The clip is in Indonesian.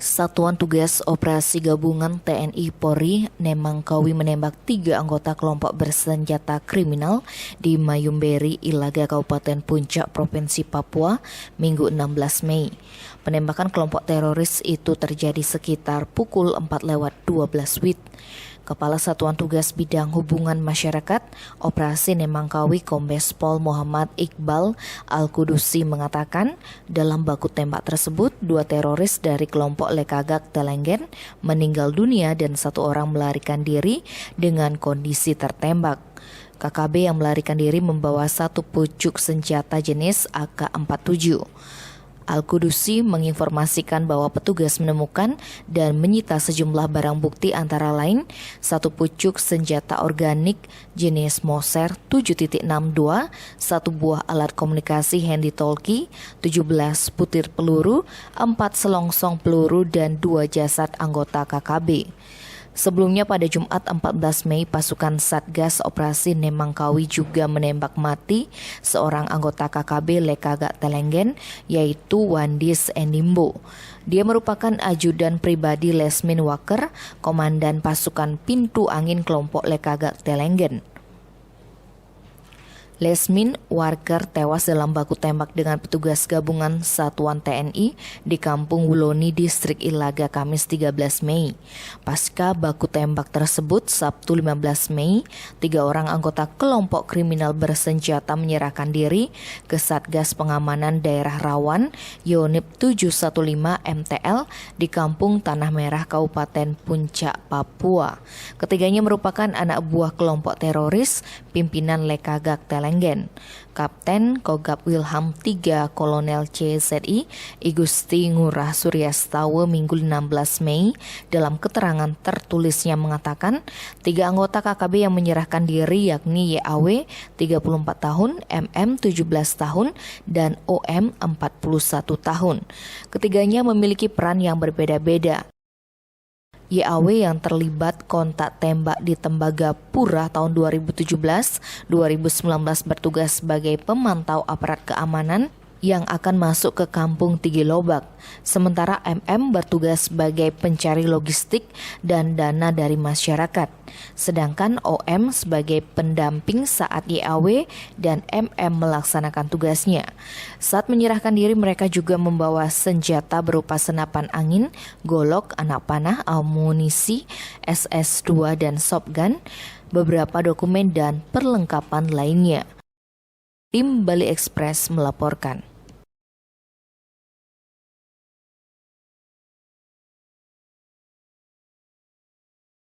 Satuan Tugas Operasi Gabungan TNI Polri Nemangkawi menembak 3 anggota kelompok bersenjata kriminal di Mayumberi, Ilaga, Kabupaten Puncak, Provinsi Papua, Minggu 16 Mei. Penembakan kelompok teroris itu terjadi sekitar pukul 4:12 WIB. Kepala Satuan Tugas Bidang Hubungan Masyarakat Operasi Nemangkawi Kombes Pol Muhammad Iqbal Al-Kudusi mengatakan dalam baku tembak tersebut 2 teroris dari kelompok Lekagak Telenggen meninggal dunia dan 1 orang melarikan diri dengan kondisi tertembak. KKB yang melarikan diri membawa 1 pucuk senjata jenis AK-47. Al-Kudusi menginformasikan bahwa petugas menemukan dan menyita sejumlah barang bukti antara lain 1 pucuk senjata organik jenis Moser 7.62, 1 buah alat komunikasi handy-talkie, 17 butir peluru, 4 selongsong peluru, dan 2 jasad anggota KKB. Sebelumnya pada Jumat 14 Mei, pasukan Satgas Operasi Nemangkawi juga menembak mati seorang anggota KKB Lekagak Telenggen, yaitu Wandis Endimbo. Dia merupakan ajudan pribadi Lesmin Waker, komandan pasukan Pintu Angin kelompok Lekagak Telenggen. Lesmin Warker tewas dalam baku tembak dengan petugas gabungan Satuan TNI di Kampung Wuloni, Distrik Ilaga, Kamis 13 Mei. Pasca baku tembak tersebut, Sabtu 15 Mei, 3 orang anggota kelompok kriminal bersenjata menyerahkan diri ke Satgas Pengamanan Daerah Rawan Yonip 715 MTL di Kampung Tanah Merah, Kabupaten Puncak, Papua. Ketiganya merupakan anak buah kelompok teroris pimpinan Lekagak Telenggen. Kapten Kogab Wilham 3 Kolonel CZI Igusti Ngurah Suryastawa Minggu 16 Mei dalam keterangan tertulisnya mengatakan 3 anggota KKB yang menyerahkan diri yakni YAW 34 tahun, MM 17 tahun, dan OM 41 tahun. Ketiganya memiliki peran yang berbeda-beda. YAW yang terlibat kontak tembak di Tembagapura tahun 2017-2019 bertugas sebagai pemantau aparat keamanan yang akan masuk ke Kampung Tigilobak. Sementara MM bertugas sebagai pencari logistik dan dana dari masyarakat. Sedangkan OM sebagai pendamping saat YAW dan MM melaksanakan tugasnya. Saat menyerahkan diri, mereka juga membawa senjata berupa senapan angin, golok, anak panah, amunisi, SS2 dan shotgun, beberapa dokumen dan perlengkapan lainnya. Tim Bali Express melaporkan.